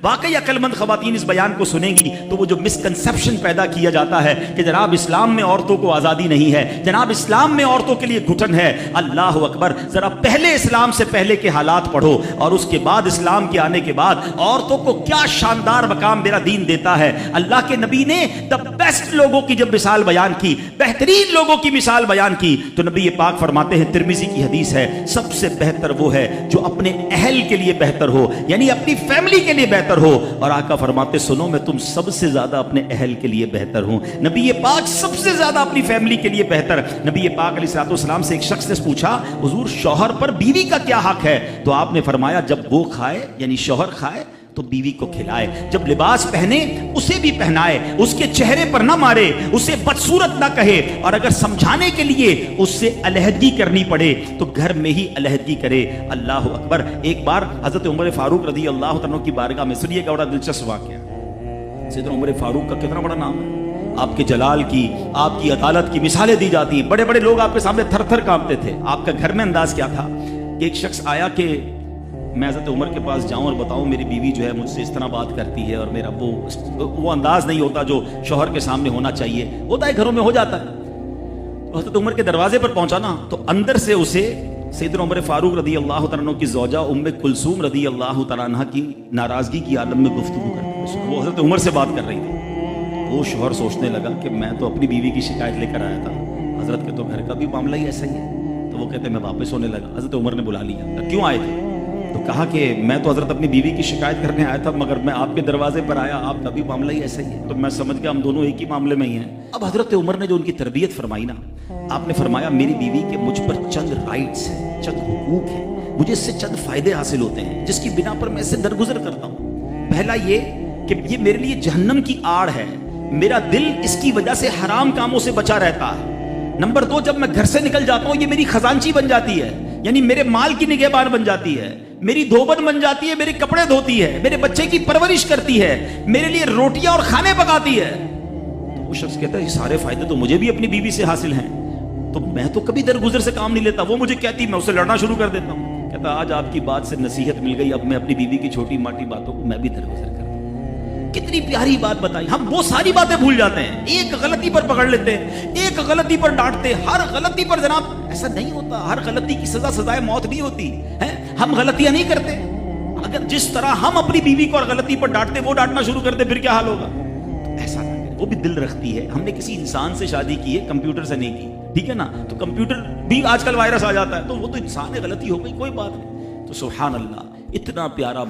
واقعی عقلمند خواتین اس بیان کو سنیں گی تو وہ جو مسکنسپشن پیدا کیا جاتا ہے کہ جناب اسلام میں عورتوں کو آزادی نہیں ہے، جناب اسلام میں عورتوں کے لیے گھٹن ہے، اللہ اکبر، ذرا پہلے اسلام سے پہلے کے حالات پڑھو اور اس کے بعد اسلام کے آنے کے بعد عورتوں کو کیا شاندار مقام میرا دین دیتا ہے۔ اللہ کے نبی نے دا بیسٹ لوگوں کی جب مثال بیان کی، بہترین لوگوں کی مثال بیان کی، تو نبی پاک فرماتے ہیں، ترمذی کی حدیث ہے، سب سے بہتر وہ ہے جو اپنے اہل کے لیے بہتر ہو، یعنی اپنی فیملی کے لیے بہتر ہو۔ اور آقا فرماتے، سنو میں تم سب سے زیادہ اپنے اہل کے لیے بہتر ہوں۔ نبی پاک سب سے زیادہ اپنی فیملی کے لیے بہتر۔ نبی پاک علیہ الصلوۃ والسلام سے ایک شخص نے پوچھا، حضور شوہر پر بیوی کا کیا حق ہے؟ تو آپ نے فرمایا، جب وہ کھائے یعنی شوہر کھائے تو بیوی کو کھلائے، جب لباس پہنے اسے بھی پہنائے، اس کے چہرے پر نہ مارے، اسے بدصورت نہ کہے، اور اگر سمجھانے کے لیے اس سے علیحدگی کرنی پڑے تو گھر میں ہی علیحدگی کرے۔ اللہ اکبر۔ ایک بار حضرت عمر فاروق رضی اللہ عنہ کی بارگاہ میں، سنیے کا بڑا دلچسپ واقعہ۔ سیدنا عمر فاروق کا کتنا بڑا نام ہے، آپ کے جلال کی، آپ کی عدالت کی مثالیں دی جاتی ہیں، بڑے بڑے لوگ آپ کے سامنے تھر تھر کانپتے تھے۔ آپ کا گھر میں انداز کیا تھا کہ ایک شخص آیا کہ میں حضرت عمر کے پاس جاؤں اور بتاؤں میری بیوی جو ہے مجھ سے اس طرح بات کرتی ہے، اور میرا وہ انداز نہیں ہوتا جو شوہر کے سامنے ہونا چاہیے، ہوتا ہے گھروں میں ہو جاتا ہے۔ تو حضرت عمر کے دروازے پر پہنچا نا، تو اندر سے اسے سیدنا عمر فاروق رضی اللہ تعالیٰ عنہ کی زوجہ ام کلثوم رضی اللہ تعالیٰ عنہ کی ناراضگی کی عالم میں گفتگو کرتے ہیں، وہ حضرت عمر سے بات کر رہی تھی۔ وہ شوہر سوچنے لگا کہ میں تو اپنی بیوی کی شکایت لے کر آیا تھا، حضرت کے تو گھر کا بھی معاملہ ہی ایسا ہی ہے۔ تو وہ کہتے ہیں میں واپس ہونے لگا، حضرت عمر نے بلا لیا، کیوں آئے تھے؟ تو کہا کہ میں تو حضرت اپنی بیوی کی شکایت کرنے آیا تھا، مگر میں آپ کے دروازے پر آیا، آپ کا بھی معاملہ ہی ایسا ہی ہے، تو میں سمجھ گیا ہم دونوں ایک ہی معاملے میں ہی ہیں۔ اب حضرت عمر نے جو ان کی تربیت فرمائی نا، آپ نے فرمایا میری بیوی کے مجھ پر چند رائٹس ہیں، چند حقوق ہیں، مجھے اس سے چند فائدے حاصل ہوتے ہیں جس کی بنا پر میں اسے درگزر کرتا ہوں۔ پہلا یہ کہ یہ میرے لیے جہنم کی آڑ ہے، میرا دل اس کی وجہ سے حرام کاموں سے بچا رہتا ہے۔ نمبر دو، جب میں گھر سے نکل جاتا ہوں یہ میری خزانچی بن جاتی ہے، یعنی میرے مال کی نگہبان بن جاتی ہے، میری دھوبن بن جاتی ہے، میرے کپڑے دھوتی ہے، میرے بچے کی پرورش کرتی ہے، میرے لیے روٹیاں اور کھانے پکاتی ہے۔ تو وہ شخص کہتا ہے یہ سارے فائدے تو مجھے بھی اپنی بیوی سے حاصل ہیں، تو میں تو کبھی درگزر سے کام نہیں لیتا، وہ مجھے کہتی میں اسے لڑنا شروع کر دیتا ہوں۔ کہتا آج آپ کی بات سے نصیحت مل گئی، اب میں اپنی بیوی کی چھوٹی ماٹی باتوں کو میں بھی درگزر کرتا ہوں۔ کتنی پیاری بات بتائی، ہم وہ ساری باتیں بھول جاتے ہیں، ایک غلطی پر پکڑ لیتے ہیں، ایک غلطی پر ڈانٹتے، ہر غلطی پر جناب ایسا نہیں ہوتا، ہر غلطی کی سزا سزائے موت نہیں ہوتی ہے، ہم غلطیاں نہیں کرتے۔ اگر جس طرح ہم اپنی بیوی کو اور غلطی پر ڈانٹتے وہ ڈانٹنا شروع کرتے پھر کیا حال ہوگا؟ تو ایسا نہ کریں، وہ بھی دل رکھتی ہے، ہم نے کسی انسان سے شادی کی ہے، کمپیوٹر سے نہیں کی، ٹھیک ہے نا؟ تو کمپیوٹر بھی آج کل وائرس آ جاتا ہے، تو وہ تو انسان ہے، غلطی ہو گئی کوئی بات نہیں۔ تو سبحان اللہ، اتنا پیارا